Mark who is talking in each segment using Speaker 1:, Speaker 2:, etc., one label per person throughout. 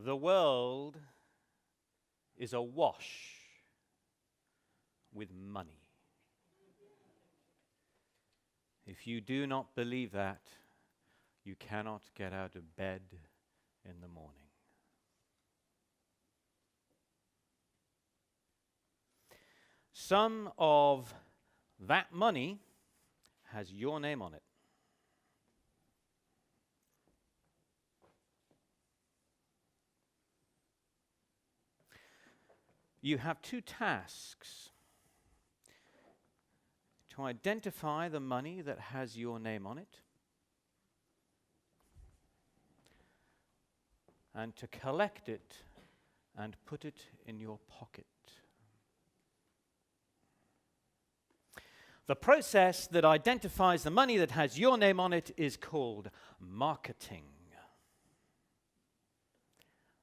Speaker 1: The world is awash with money. If you do not believe that, you cannot get out of bed in the morning. Some of that money has your name on it. You have two tasks: to identify the money that has your name on it, and to collect it and put it in your pocket. The process that identifies the money that has your name on it is called marketing.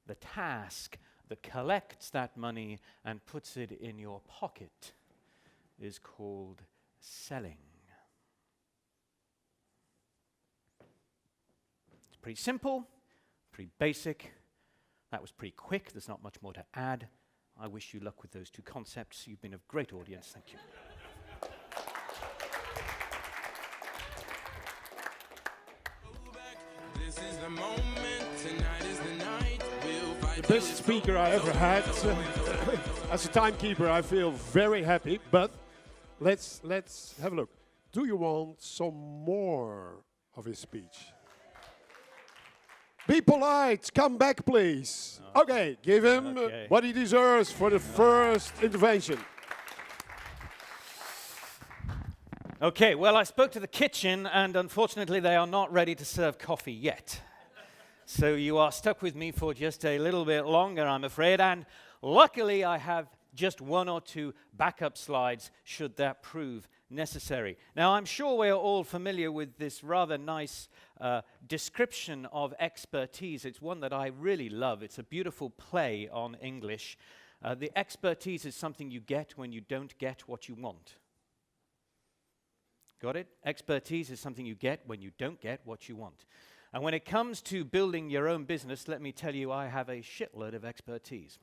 Speaker 1: The task that collects that money and puts it in your pocket is called selling. It's pretty simple, pretty basic. That was pretty quick. There's not much more to add. I wish you luck with those two concepts. You've been a great audience. Thank you.
Speaker 2: The best speaker I ever had. As a timekeeper, I feel very happy, but let's have a look. Do you want some more of his speech? Be polite, come back please. Okay, give him what he deserves for the first intervention.
Speaker 1: Okay, well, I spoke to the kitchen, and unfortunately they are not ready to serve coffee yet. So you are stuck with me for just a little bit longer, I'm afraid, and luckily I have just one or two backup slides should that prove necessary. Now, I'm sure we are all familiar with this rather nice description of expertise. It's one that I really love. It's a beautiful play on English. The expertise is something you get when you don't get what you want. Got it? Expertise is something you get when you don't get what you want. And when it comes to building your own business, let me tell you, I have a shitload of expertise.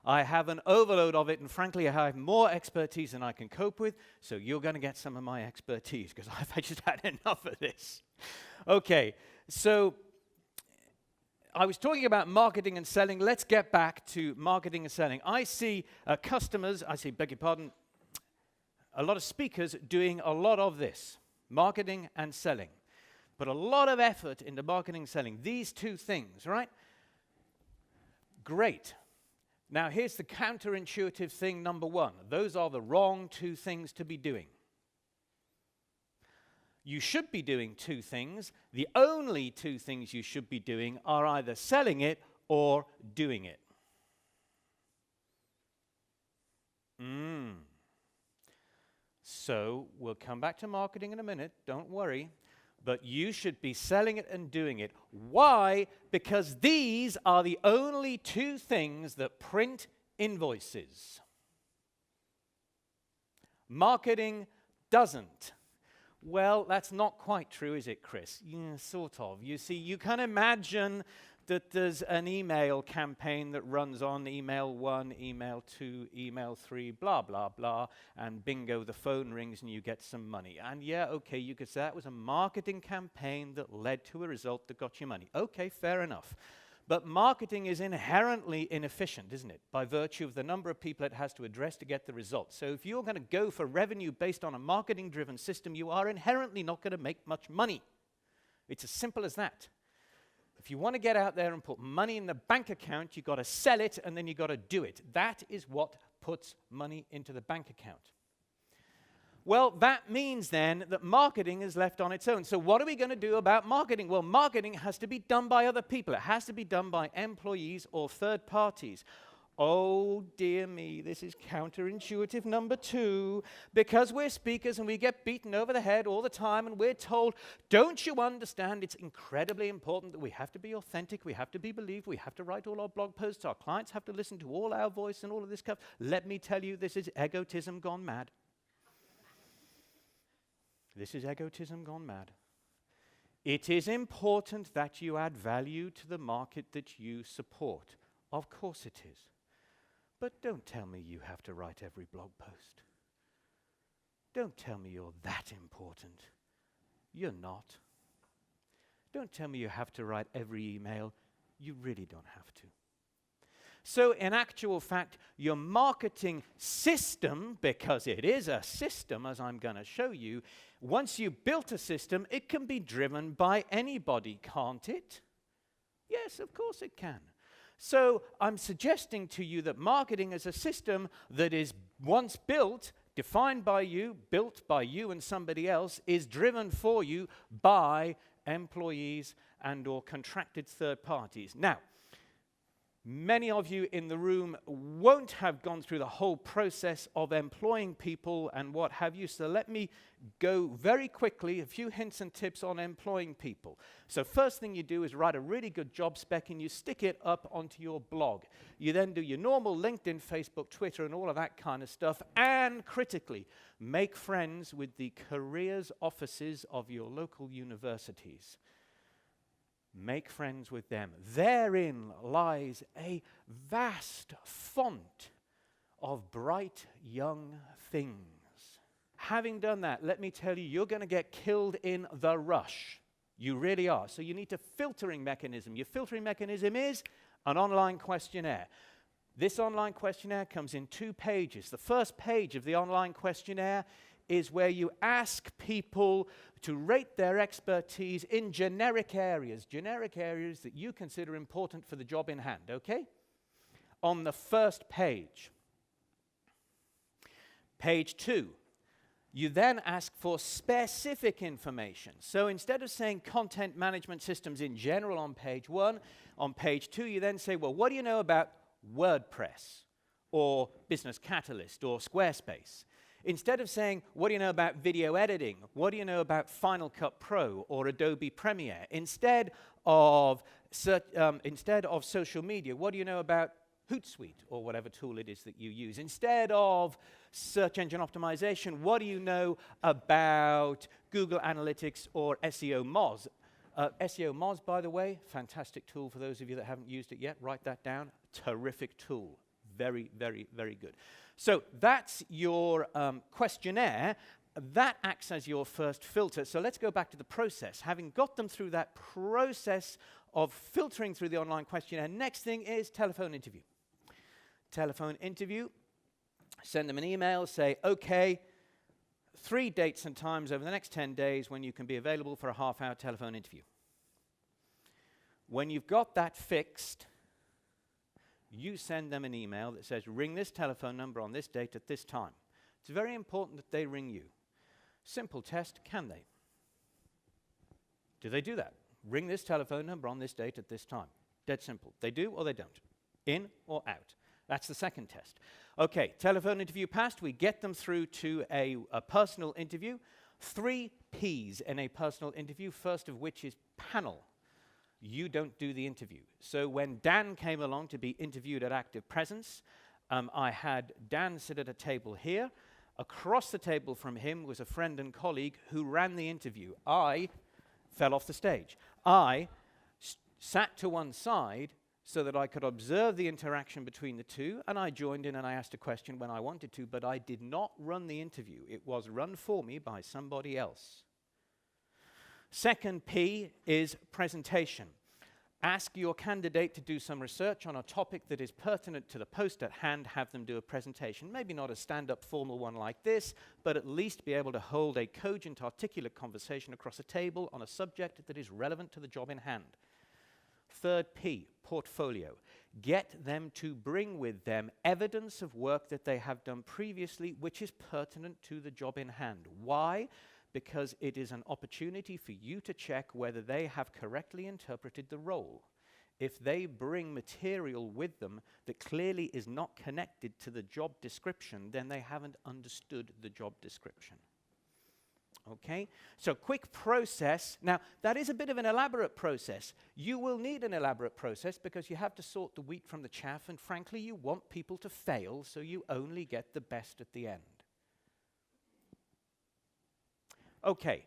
Speaker 1: I have an overload of it, and frankly, I have more expertise than I can cope with, so you're going to get some of my expertise, because I've just had enough of this. Okay, so I was talking about marketing and selling. Let's get back to marketing and selling. I see customers, beg your pardon, a lot of speakers doing a lot of this, marketing and selling. Put a lot of effort into marketing and selling. These two things, right? Great. Now, here's the counterintuitive thing number one. Those are the wrong two things to be doing. You should be doing two things. The only two things you should be doing are either selling it or doing it. So, we'll come back to marketing in a minute. Don't worry. But you should be selling it and doing it. Why? Because these are the only two things that print invoices. Marketing doesn't. Well, that's not quite true, is it, Chris? Yeah, sort of. You see, you can imagine that there's an email campaign that runs on email 1, email 2, email 3, blah, blah, blah, and bingo, the phone rings and you get some money. And yeah, okay, you could say that was a marketing campaign that led to a result that got you money. Okay, fair enough. But marketing is inherently inefficient, isn't it? By virtue of the number of people it has to address to get the result. So if you're going to go for revenue based on a marketing-driven system, you are inherently not going to make much money. It's as simple as that. If you want to get out there and put money in the bank account, you've got to sell it and then you've got to do it. That is what puts money into the bank account. Well, that means then that marketing is left on its own. So what are we going to do about marketing? Well, marketing has to be done by other people. It has to be done by employees or third parties. Oh, dear me, this is counterintuitive number 2. Because we're speakers and we get beaten over the head all the time and we're told, don't you understand it's incredibly important that we have to be authentic, we have to be believed, we have to write all our blog posts, our clients have to listen to all our voice and all of this stuff. Let me tell you, this is egotism gone mad. This is egotism gone mad. It is important that you add value to the market that you support. Of course it is. But don't tell me you have to write every blog post. Don't tell me you're that important. You're not. Don't tell me you have to write every email. You really don't have to. So in actual fact, your marketing system, because it is a system, as I'm going to show you, once you've built a system, it can be driven by anybody, can't it? Yes, of course it can. So I'm suggesting to you that marketing as a system that is once built, defined by you, built by you and somebody else, is driven for you by employees and or contracted third parties. Now, many of you in the room won't have gone through the whole process of employing people and what have you, so let me go very quickly, a few hints and tips on employing people. So first thing you do is write a really good job spec and you stick it up onto your blog. You then do your normal LinkedIn, Facebook, Twitter and all of that kind of stuff, and critically, make friends with the careers offices of your local universities. Make friends with them. Therein lies a vast font of bright young things. Having done that, let me tell you, you're going to get killed in the rush. You really are. So you need a filtering mechanism. Your filtering mechanism is an online questionnaire. This online questionnaire comes in 2 pages. The first page of the online questionnaire is where you ask people to rate their expertise in generic areas that you consider important for the job in hand, okay? On the first page. Page 2, you then ask for specific information. So instead of saying content management systems in general on page 1, on page 2 you then say, well, what do you know about WordPress or Business Catalyst or Squarespace? Instead of saying, what do you know about video editing? What do you know about Final Cut Pro or Adobe Premiere? Instead of social media, what do you know about Hootsuite or whatever tool it is that you use? Instead of search engine optimization, what do you know about Google Analytics or SEO Moz? SEO Moz, by the way, fantastic tool for those of you that haven't used it yet. Write that down. Terrific tool. Very, very, very good. So that's your questionnaire. That acts as your first filter. So let's go back to the process. Having got them through that process of filtering through the online questionnaire, next thing is telephone interview. Telephone interview. Send them an email. Say, okay, 3 dates and times over the next 10 days when you can be available for a half-hour telephone interview. When you've got that fixed, you send them an email that says, ring this telephone number on this date at this time. It's very important that they ring you. Simple test, can they? Do they do that? Ring this telephone number on this date at this time. Dead simple. They do or they don't. In or out. That's the second test. Okay, telephone interview passed. We get them through to a personal interview. 3 P's in a personal interview, first of which is panel. You don't do the interview. So when Dan came along to be interviewed at Active Presence, I had Dan sit at a table here. Across the table from him was a friend and colleague who ran the interview. I fell off the stage. I sat to one side so that I could observe the interaction between the two, and I joined in and I asked a question when I wanted to, but I did not run the interview. It was run for me by somebody else. Second P is presentation. Ask your candidate to do some research on a topic that is pertinent to the post at hand. Have them do a presentation. Maybe not a stand-up formal one like this, but at least be able to hold a cogent, articulate conversation across a table on a subject that is relevant to the job in hand. Third P, portfolio. Get them to bring with them evidence of work that they have done previously which is pertinent to the job in hand. Why? Because it is an opportunity for you to check whether they have correctly interpreted the role. If they bring material with them that clearly is not connected to the job description, then they haven't understood the job description. Okay? So quick process. Now, that is a bit of an elaborate process. You will need an elaborate process because you have to sort the wheat from the chaff, and frankly, you want people to fail, so you only get the best at the end. Okay,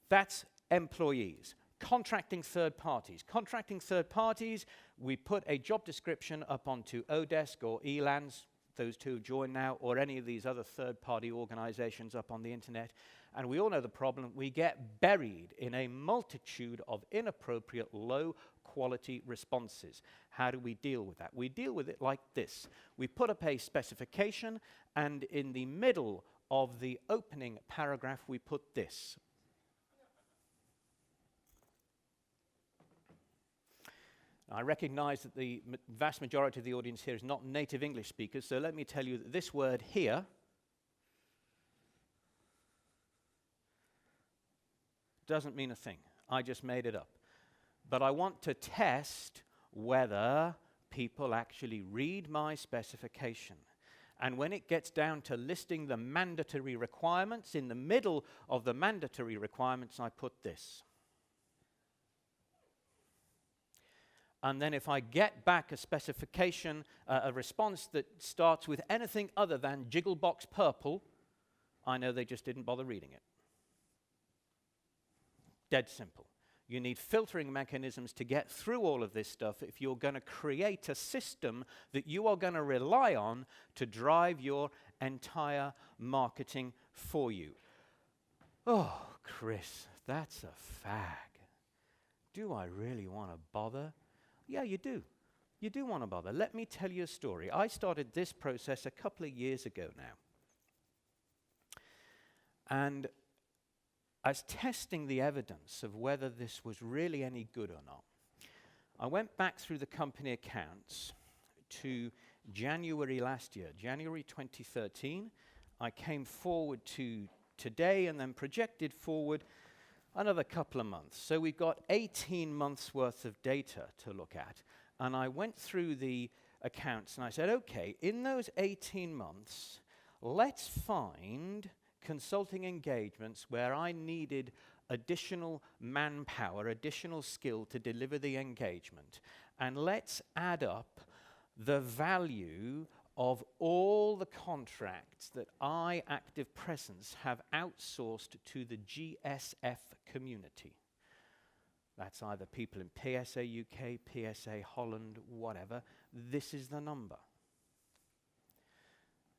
Speaker 1: that's employees. Contracting third parties. Contracting third parties, we put a job description up onto Odesk or Elance, those two join now, or any of these other third-party organizations up on the internet. And we all know the problem. We get buried in a multitude of inappropriate, low-quality responses. How do we deal with that? We deal with it like this. We put up a specification, and in the middle of the opening paragraph, we put this. I recognize that the vast majority of the audience here is not native English speakers, so let me tell you that this word here doesn't mean a thing. I just made it up. But I want to test whether people actually read my specification. And when it gets down to listing the mandatory requirements, in the middle of the mandatory requirements, I put this. And then if I get back a specification, a response that starts with anything other than Jigglebox Purple, I know they just didn't bother reading it. Dead simple. You need filtering mechanisms to get through all of this stuff if you're going to create a system that you are going to rely on to drive your entire marketing for you. Oh, Chris, that's a fag. Do I really want to bother? Yeah, you do. You do want to bother. Let me tell you a story. I started this process a couple of years ago now. And I was testing the evidence of whether this was really any good or not. I went back through the company accounts to January last year, January 2013. I came forward to today and then projected forward another couple of months. So we've got 18 months worth of data to look at. And I went through the accounts and I said, okay, in those 18 months, let's find consulting engagements where I needed additional manpower, additional skill to deliver the engagement. And let's add up the value of all the contracts that I, Active Presence, have outsourced to the GSF community. That's either people in PSA UK, PSA Holland, whatever. This is the number.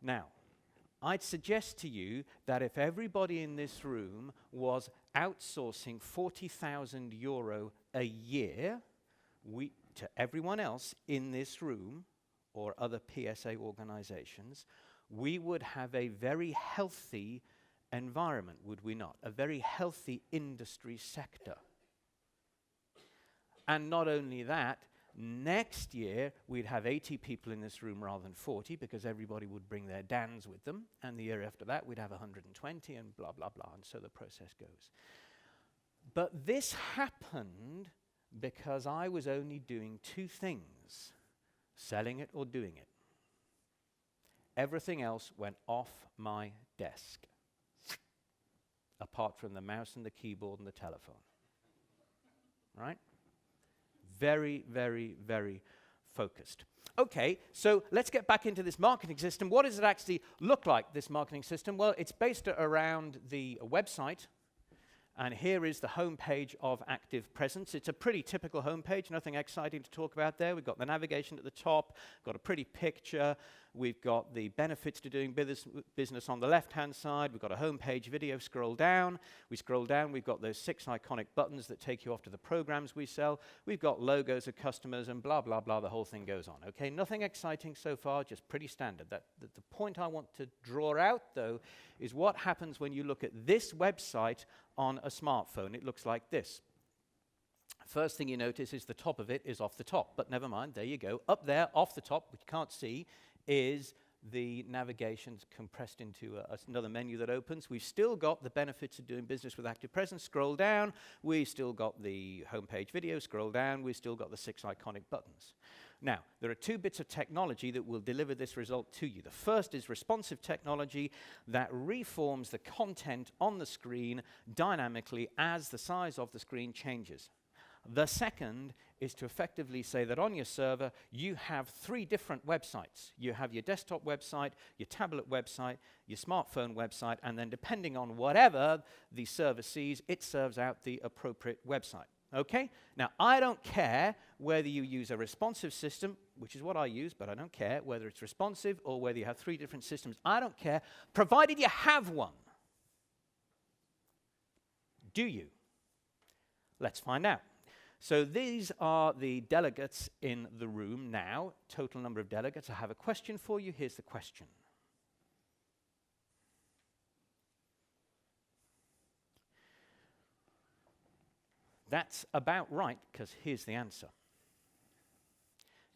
Speaker 1: Now, I'd suggest to you that if everybody in this room was outsourcing 40,000 euro a year to everyone else in this room or other PSA organizations, we would have a very healthy environment, would we not? A very healthy industry sector. And not only that, next year, we'd have 80 people in this room rather than 40 because everybody would bring their DANs with them. And the year after that, we'd have 120 and blah, blah, blah. And so the process goes. But this happened because I was only doing two things, selling it or doing it. Everything else went off my desk, apart from the mouse and the keyboard and the telephone. Right? Very, very, very focused. Okay, so let's get back into this marketing system. What does it actually look like, this marketing system? Well, it's based around the website. And here is the homepage of Active Presence. It's a pretty typical homepage, nothing exciting to talk about there. We've got the navigation at the top, got a pretty picture. We've got the benefits to doing business on the left-hand side. We've got a homepage video. Scroll down. We scroll down. We've got those 6 iconic buttons that take you off to the programs we sell. We've got logos of customers and blah, blah, blah. The whole thing goes on. Okay, nothing exciting so far, just pretty standard. The point I want to draw out, though, is what happens when you look at this website on a smartphone. It looks like this. First thing you notice is the top of it is off the top, but never mind, there you go. Up there, off the top, which you can't see, is the navigation's compressed into another menu that opens. We've still got the benefits of doing business with Active Presence. Scroll down. We've still got the homepage video. Scroll down. We've still got the 6 iconic buttons. Now, there are 2 bits of technology that will deliver this result to you. The first is responsive technology that reforms the content on the screen dynamically as the size of the screen changes. The second is to effectively say that on your server, you have 3 different websites. You have your desktop website, your tablet website, your smartphone website, and then depending on whatever the server sees, it serves out the appropriate website. Okay? Now, I don't care whether you use a responsive system, which is what I use, but I don't care whether it's responsive or whether you have 3 different systems. I don't care, provided you have one. Do you? Let's find out. So these are the delegates in the room now, total number of delegates. I have a question for you. Here's the question. That's about right, because here's the answer.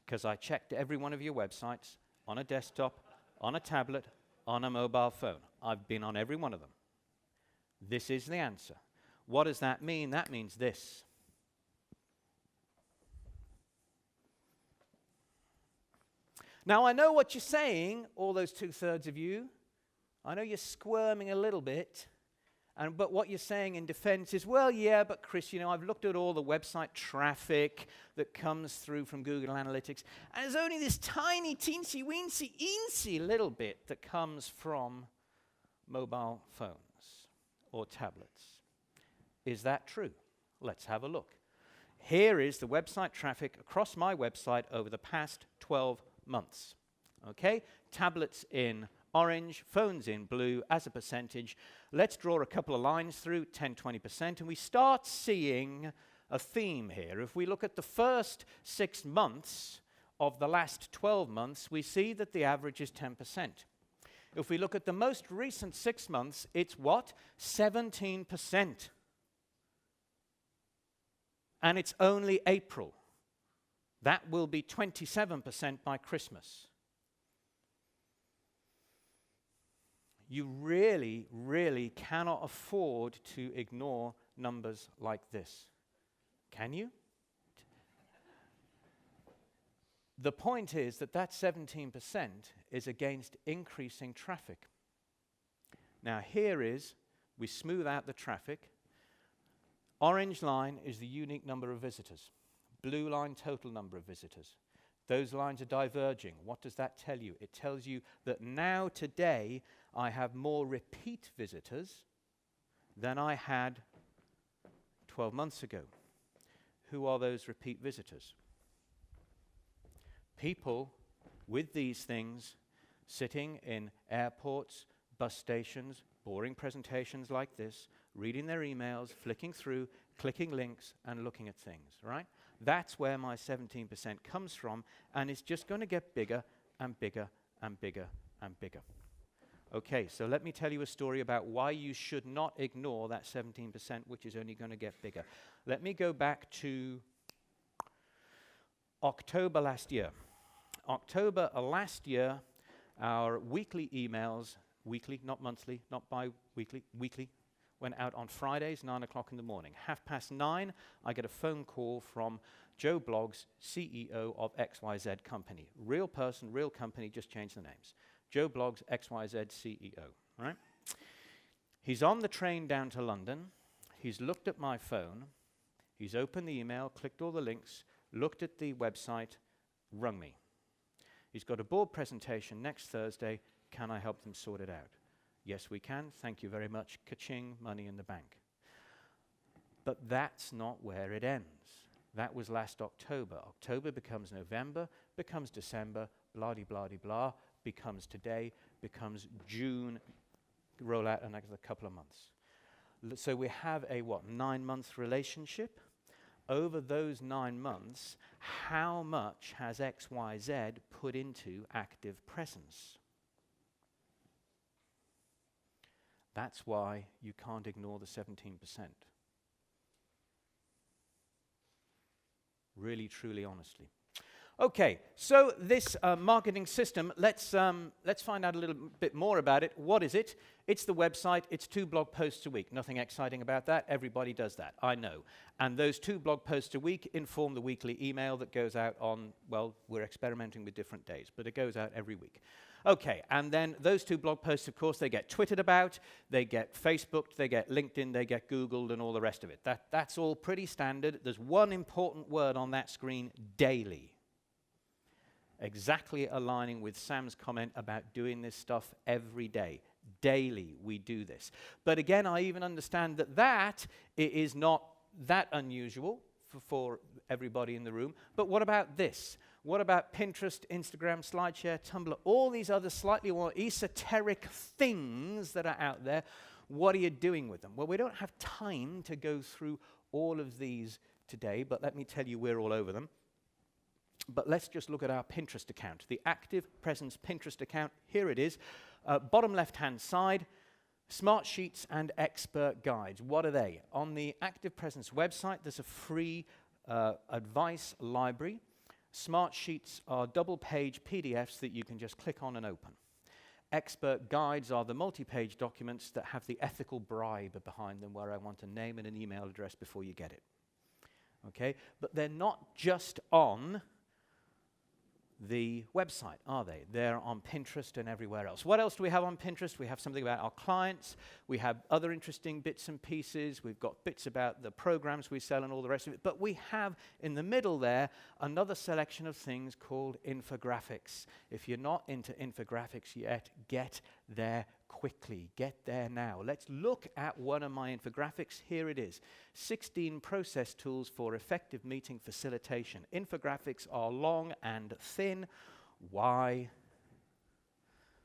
Speaker 1: Because I checked every one of your websites on a desktop, on a tablet, on a mobile phone. I've been on every one of them. This is the answer. What does that mean? That means this. Now, I know what you're saying, all those 2/3 of you. I know you're squirming a little bit. But what you're saying in defense is, well, yeah, but Chris, I've looked at all the website traffic that comes through from Google Analytics, and there's only this tiny, teensy little bit that comes from mobile phones or tablets. Is that true? Let's have a look. Here is the website traffic across my website over the past 12 months. Okay? Tablets in orange, phones in blue as a percentage. Let's draw a couple of lines through, 10, 20%, and we start seeing a theme here. If we look at the first 6 months of the last 12 months, we see that the average is 10%. If we look at the most recent 6 months, it's what? 17%. And it's only April. That will be 27% by Christmas. You really, really cannot afford to ignore numbers like this. Can you? The point is that 17% is against increasing traffic. Now here is, we smooth out the traffic. Orange line is the unique number of visitors. Blue line, total number of visitors. Those lines are diverging. What does that tell you? It tells you that now, today, I have more repeat visitors than I had 12 months ago. Who are those repeat visitors? People with these things sitting in airports, bus stations, boring presentations like this, reading their emails, flicking through, clicking links, and looking at things, right? That's where my 17% comes from, and it's just going to get bigger and bigger and bigger and bigger. Okay, so let me tell you a story about why you should not ignore that 17%, which is only going to get bigger. Let me go back to October last year. October last year, our weekly emails, weekly, not monthly, not bi-weekly, weekly, went out on Fridays, 9 o'clock in the morning. 9:30, I get a phone call from Joe Bloggs, CEO of XYZ company. Real person, real company, just changed the names. Joe Bloggs, XYZ CEO, right? He's on the train down to London. He's looked at my phone. He's opened the email, clicked all the links, looked at the website, rung me. He's got a board presentation next Thursday. Can I help them sort it out? Yes, we can. Thank you very much. Ka-ching, money in the bank. But that's not where it ends. That was last October. October becomes November, becomes December, blah-de-blah-de-blah, becomes today, becomes June, roll out another couple of months. So we have a, 9-month relationship? Over those 9 months, how much has XYZ put into active presence? That's why you can't ignore the 17%. Really, truly, honestly. Okay, so this marketing system, let's find out a little bit more about it. What is it? It's the website. It's 2 blog posts a week. Nothing exciting about that. Everybody does that. I know. And those 2 blog posts a week inform the weekly email that goes out on, well, we're experimenting with different days, but it goes out every week. Okay, and then those 2 blog posts, of course, they get twittered about, they get Facebooked, they get LinkedIn, they get Googled, and all the rest of it. That's all pretty standard. There's one important word on that screen, daily. Exactly aligning with Sam's comment about doing this stuff every day. Daily, we do this. But again, I even understand that is not that unusual for everybody in the room. But what about this? What about Pinterest, Instagram, SlideShare, Tumblr, all these other slightly more esoteric things that are out there? What are you doing with them? Well, we don't have time to go through all of these today, but let me tell you, we're all over them. But let's just look at our Pinterest account, the Active Presence Pinterest account. Here it is. Bottom left-hand side, Smart Sheets and Expert Guides. What are they? On the Active Presence website, there's a free advice library. Smart Sheets are double-page PDFs that you can just click on and open. Expert Guides are the multi-page documents that have the ethical bribe behind them, where I want a name and an email address before you get it. Okay? But they're not just on the website, are they? They're on Pinterest and everywhere else. What else do we have on Pinterest? We have something about our clients. We have other interesting bits and pieces. We've got bits about the programs we sell and all the rest of it. But we have in the middle there another selection of things called infographics. If you're not into infographics yet, get there quickly. Get there now. Let's look at one of my infographics. Here it is. 16 process tools for effective meeting facilitation. Infographics are long and thin. Why?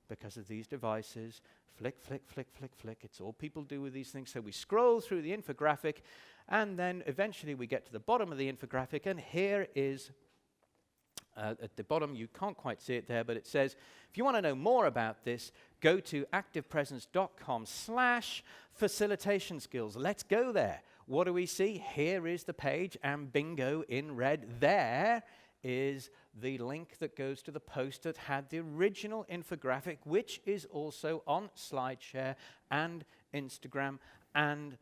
Speaker 1: Because of these devices. Flick, flick, flick, flick, flick. It's all people do with these things. So we scroll through the infographic, and then eventually we get to the bottom of the infographic, and here is at the bottom, you can't quite see it there, but it says, if you want to know more about this, go to activepresence.com/facilitation skills. Let's go there. What do we see? Here is the page, and bingo, in red, there is the link that goes to the post that had the original infographic, which is also on SlideShare and Instagram and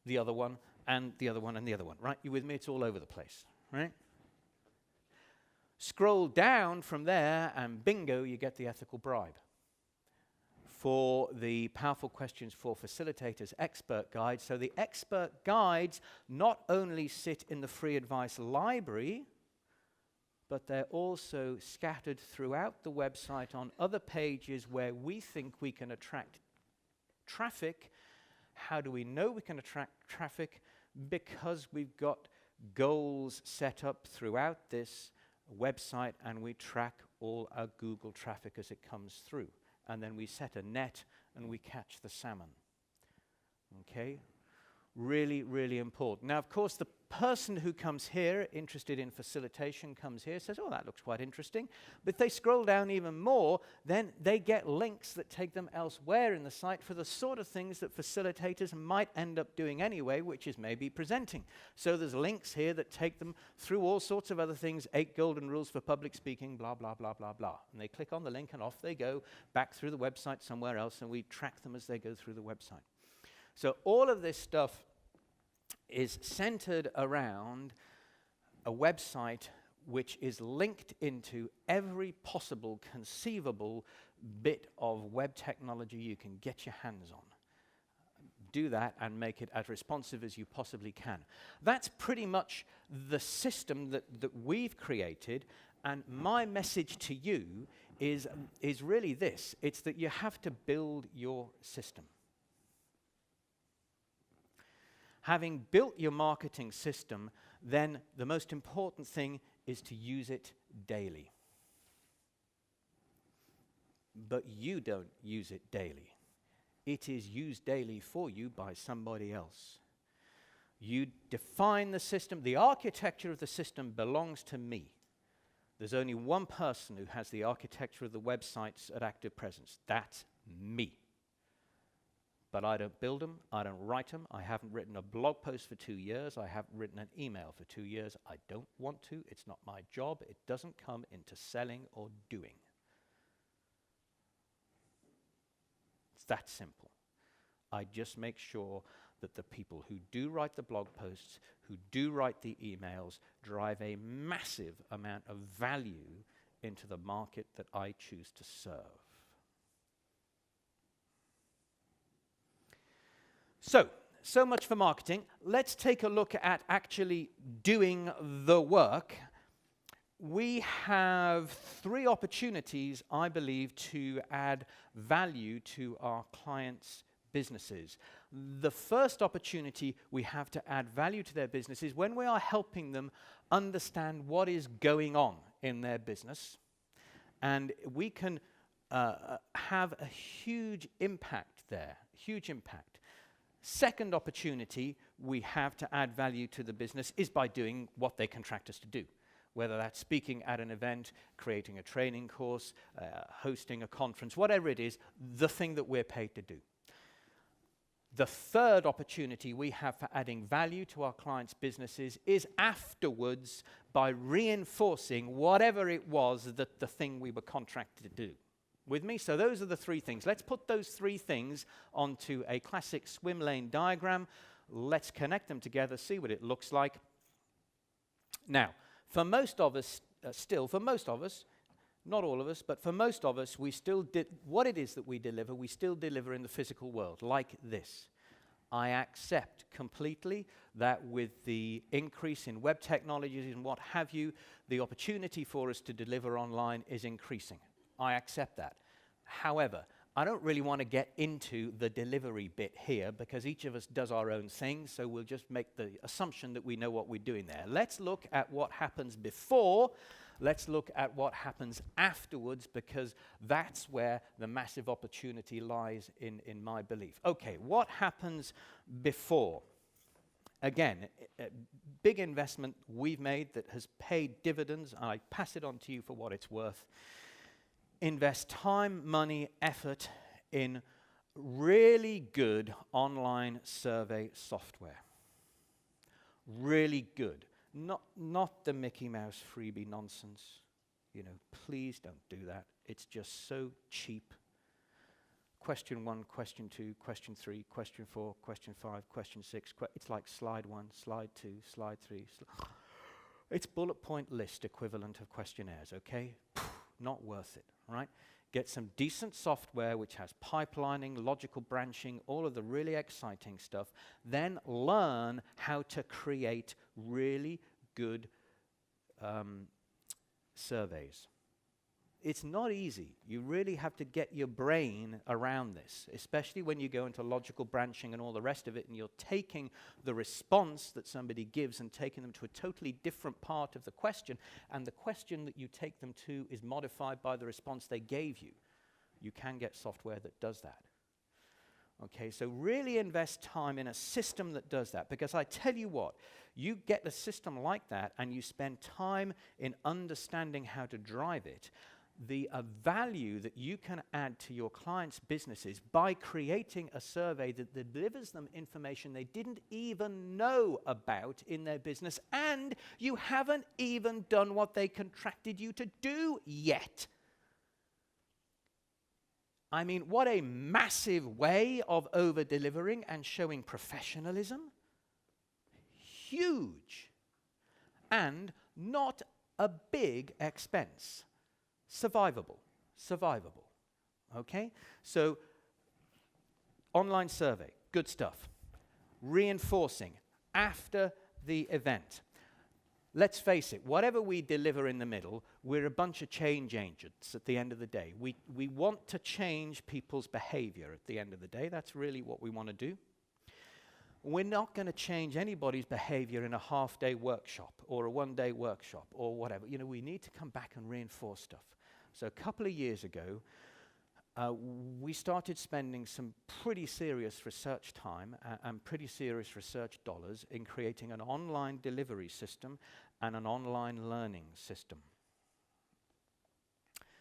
Speaker 1: the other one, and the other one, and the other one, right? You with me? It's all over the place, right? Scroll down from there, and bingo, you get the ethical bribe. For the Powerful Questions for Facilitators Expert Guide. So the Expert Guides not only sit in the free advice library, but they're also scattered throughout the website on other pages where we think we can attract traffic. How do we know we can attract traffic? Because we've got goals set up throughout this website, and we track all our Google traffic as it comes through. And then we set a net and we catch the salmon. Okay? Really, really important. Now, of course, the person who comes here, interested in facilitation, comes here, says, oh, that looks quite interesting. But if they scroll down even more, then they get links that take them elsewhere in the site for the sort of things that facilitators might end up doing anyway, which is maybe presenting. So there's links here that take them through all sorts of other things, 8 golden rules for public speaking, blah, blah, blah, blah, blah. And they click on the link, and off they go back through the website somewhere else, and we track them as they go through the website. So all of this stuff is centered around a website which is linked into every possible conceivable bit of web technology you can get your hands on. Do that and make it as responsive as you possibly can. That's pretty much the system that we've created, and my message to you is really this. It's that you have to build your system. Having built your marketing system, then the most important thing is to use it daily. But you don't use it daily. It is used daily for you by somebody else. You define the system. The architecture of the system belongs to me. There's only one person who has the architecture of the websites at Active Presence. That's me. But I don't build them, I don't write them, I haven't written a blog post for 2 years, I haven't written an email for 2 years, I don't want to, it's not my job, it doesn't come into selling or doing. It's that simple. I just make sure that the people who do write the blog posts, who do write the emails, drive a massive amount of value into the market that I choose to serve. So much for marketing. Let's take a look at actually doing the work. We have 3 opportunities, I believe, to add value to our clients' businesses. The first opportunity we have to add value to their business is when we are helping them understand what is going on in their business, and we can have a huge impact there, huge impact. Second opportunity we have to add value to the business is by doing what they contract us to do. Whether that's speaking at an event, creating a training course, hosting a conference, whatever it is, the thing that we're paid to do. The third opportunity we have for adding value to our clients' businesses is afterwards by reinforcing whatever it was that the thing we were contracted to do. With me? So those are the 3 things. Let's put those 3 things onto a classic swim lane diagram. Let's connect them together, see what it looks like. Now, for most of us, not all of us, but for most of us, we still what it is that we still deliver in the physical world, like this. I accept completely that with the increase in web technologies and what have you, the opportunity for us to deliver online is increasing. I accept that. However, I don't really want to get into the delivery bit here because each of us does our own thing, so we'll just make the assumption that we know what we're doing there. Let's look at what happens before. Let's look at what happens afterwards, because that's where the massive opportunity lies in my belief. Okay, what happens before? Again, a big investment we've made that has paid dividends. I pass it on to you for what it's worth. Invest time, money, effort in really good online survey software. Really good. Not the Mickey Mouse freebie nonsense. You know, please don't do that. It's just so cheap. Question 1, question 2, question 3, question 4, question 5, question 6. It's like slide 1, slide 2, slide 3. It's bullet point list equivalent of questionnaires, okay? Not worth it, right? Get some decent software which has pipelining, logical branching, all of the really exciting stuff. Then learn how to create really good surveys. It's not easy. You really have to get your brain around this, especially when you go into logical branching and all the rest of it, and you're taking the response that somebody gives and taking them to a totally different part of the question, and the question that you take them to is modified by the response they gave you. You can get software that does that. Okay, so really invest time in a system that does that, because I tell you what, you get a system like that and you spend time in understanding how to drive it, the value that you can add to your clients' businesses by creating a survey that delivers them information they didn't even know about in their business, and you haven't even done what they contracted you to do yet. I mean, what a massive way of over-delivering and showing professionalism. Huge. And not a big expense. Survivable. Okay? So, online survey, good stuff. Reinforcing after the event. Let's face it, whatever we deliver in the middle, we're a bunch of change agents at the end of the day. We want to change people's behavior at the end of the day. That's really what we want to do. We're not going to change anybody's behavior in a half-day workshop or a one-day workshop or whatever. You know, we need to come back and reinforce stuff. So a couple of years ago, we started spending some pretty serious research time and pretty serious research dollars in creating an online delivery system and an online learning system.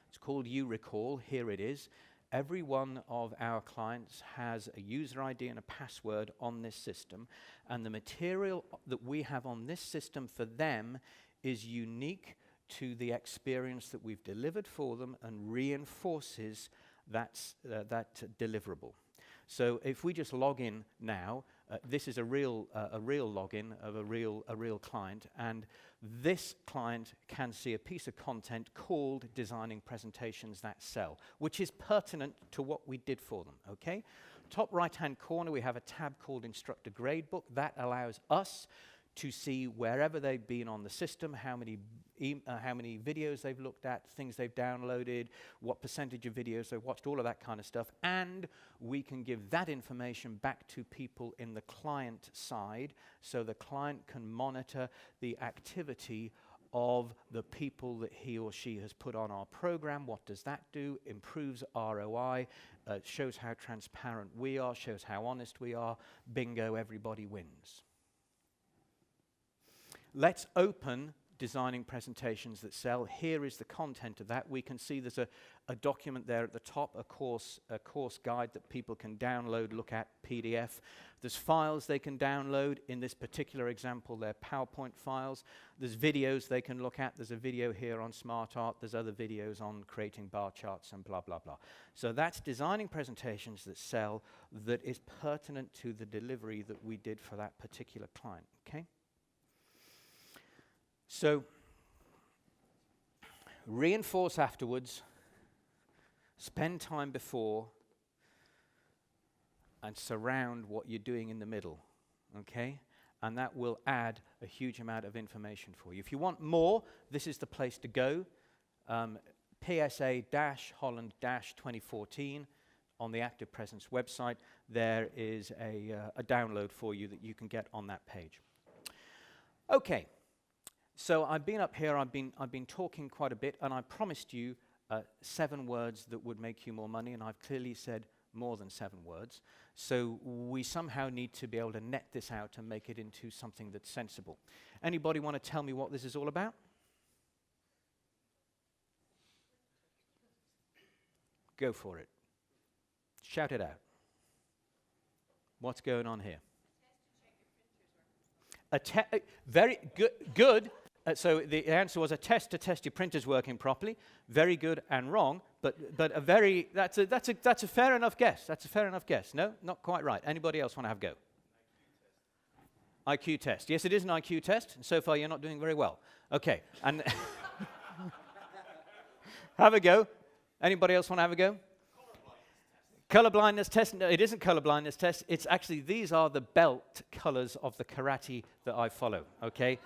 Speaker 1: It's called YouRecall. Here it is. Every one of our clients has a user ID and a password on this system, and the material that we have on this system for them is unique to the experience that we've delivered for them and reinforces that deliverable. So if we just log in now, this is a real login of a real client, and this client can see a piece of content called Designing Presentations That Sell, which is pertinent to what we did for them, okay? top right-hand corner, we have a tab called Instructor Gradebook. That allows us to see wherever they've been on the system, how many videos they've looked at, things they've downloaded, what percentage of videos they've watched, all of that kind of stuff. And we can give that information back to people in the client side, so the client can monitor the activity of the people that he or she has put on our program. What does that do? Improves ROI, shows how transparent we are, shows how honest we are. Bingo, everybody wins. Let's open Designing Presentations That Sell. Here is the content of that. We can see there's a document there at the top, a course guide that people can download, look at, PDF. There's files they can download. In this particular example, they're PowerPoint files. There's videos they can look at. There's a video here on smart art. There's other videos on creating bar charts and blah, blah, blah. So that's Designing Presentations That Sell, that is pertinent to the delivery that we did for that particular client, okay? So, reinforce afterwards, spend time before, and surround what you're doing in the middle, okay? And that will add a huge amount of information for you. If you want more, this is the place to go. PSA-Holland-2014 on the Active Presence website. There is a download for you that you can get on that page. Okay. So I've been up here, I've been talking quite a bit, and I promised you 7 words that would make you more money, and I've clearly said more than 7 words. So we somehow need to be able to net this out and make it into something that's sensible. Anybody want to tell me what this is all about? Go for it. Shout it out. What's going on here? Very good. So the answer was a test to test your printers working properly. Very good and wrong, but a very that's a fair enough guess. That's a fair enough guess. No, not quite right. Anybody else want to have a go? IQ test. Yes, it is an IQ test. And so far, you're not doing very well. Okay, and have a go. Anybody else want to have a go? Color blindness test. No, it isn't color blindness test. It's actually, these are the belt colors of the karate that I follow. Okay.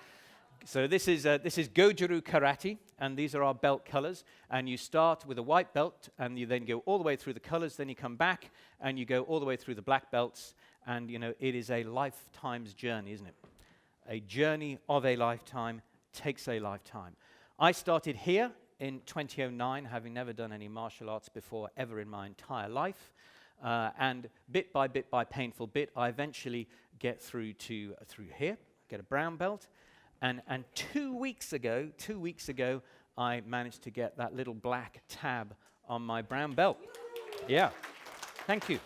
Speaker 1: So this is Goju-Ryu Karate, and these are our belt colors. And you start with a white belt, and you then go all the way through the colors. Then you come back, and you go all the way through the black belts. And, you know, it is a lifetime's journey, isn't it? A journey of a lifetime takes a lifetime. I started here in 2009, having never done any martial arts before ever in my entire life. And bit by painful bit, I eventually get through here, get a brown belt. And 2 weeks ago, I managed to get that little black tab on my brown belt. Yeah, thank you.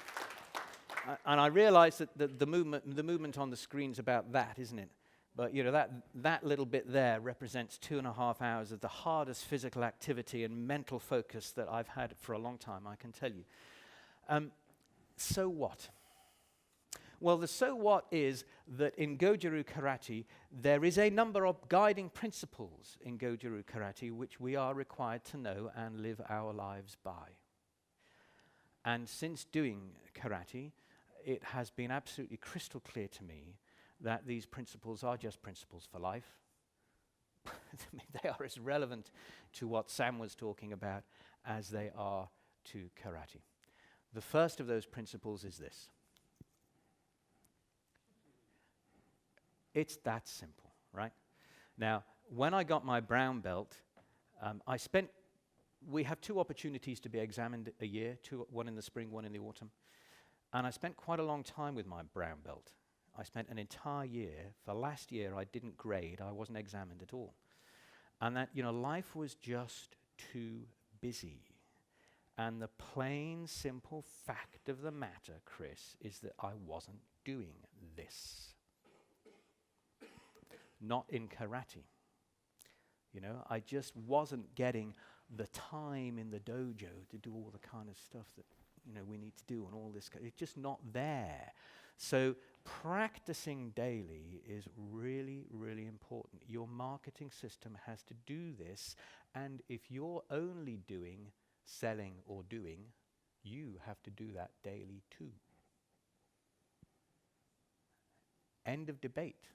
Speaker 1: And I realized that the movement on the screen's about that, isn't it? But you know, that little bit there represents 2.5 hours of the hardest physical activity and mental focus that I've had for a long time, I can tell you. So what? Well, the so what is that in Goju-Ryu Karate, there is a number of guiding principles in Goju-Ryu Karate which we are required to know and live our lives by. And since doing karate, it has been absolutely crystal clear to me that these principles are just principles for life. I mean, they are as relevant to what Sam was talking about as they are to karate. The first of those principles is this. It's that simple, right? Now, when I got my brown belt, we have 2 opportunities to be examined a year, one in the spring, one in the autumn. And I spent quite a long time with my brown belt. I spent an entire year. For last year, I didn't grade. I wasn't examined at all. And that, you know, life was just too busy. And the plain, simple fact of the matter, Chris, is that I wasn't doing this. Not in karate. You know, I just wasn't getting the time in the dojo to do all the kind of stuff that, you know, we need to do and all this. It's just not there. So practicing daily is really, really important. Your marketing system has to do this, and if you're only doing selling or doing, you have to do that daily too. End of debate.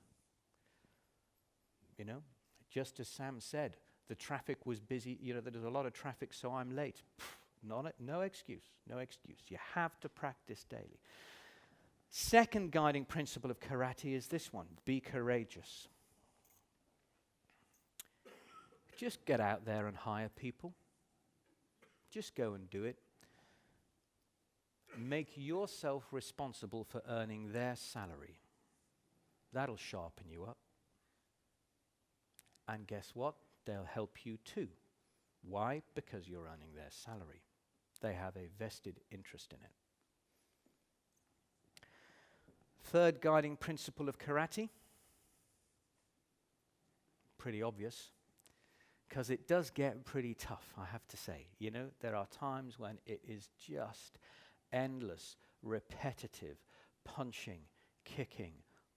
Speaker 1: You know, just as Sam said, the traffic was busy, you know, there's a lot of traffic, so I'm late. No excuse, no excuse. You have to practice daily. Second guiding principle of karate is this one: be courageous. Just get out there and hire people. Just go and do it. Make yourself responsible for earning their salary. That'll sharpen you up. And guess what? They'll help you too. Why? Because you're earning their salary. They have a vested interest in it. Third guiding principle of karate. Pretty obvious, because it does get pretty tough, I have to say. You know, there are times when it is just endless, repetitive punching, kicking,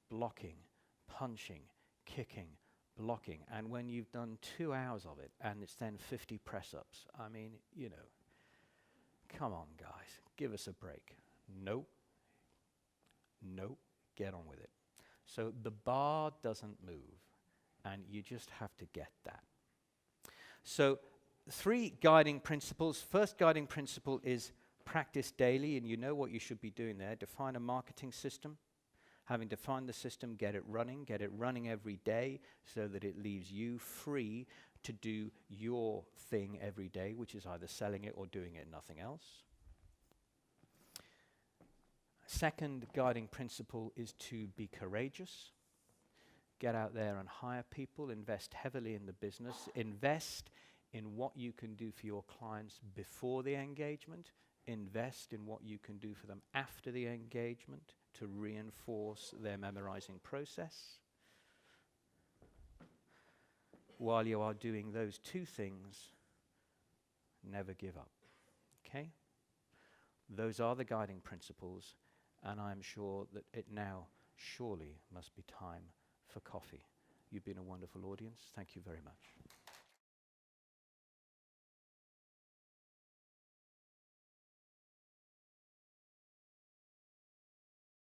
Speaker 1: blocking, punching, kicking, blocking. And when you've done 2 hours of it and it's then 50 press-ups, I mean, you know, come on, guys, give us a break. Nope. Nope. Get on with it. So the bar doesn't move, and you just have to get that. So 3 guiding principles. First guiding principle is practice daily, and you know what you should be doing there. Define a marketing system. Having defined the system, get it running every day so that it leaves you free to do your thing every day, which is either selling it or doing it, nothing else. Second guiding principle is to be courageous. Get out there and hire people, invest heavily in the business, invest in what you can do for your clients before the engagement, invest in what you can do for them after the engagement to reinforce their memorizing process. While you are doing those 2 things, never give up. Okay? Those are the guiding principles, and I'm sure that it now surely must be time for coffee. You've been a wonderful audience. Thank you very much.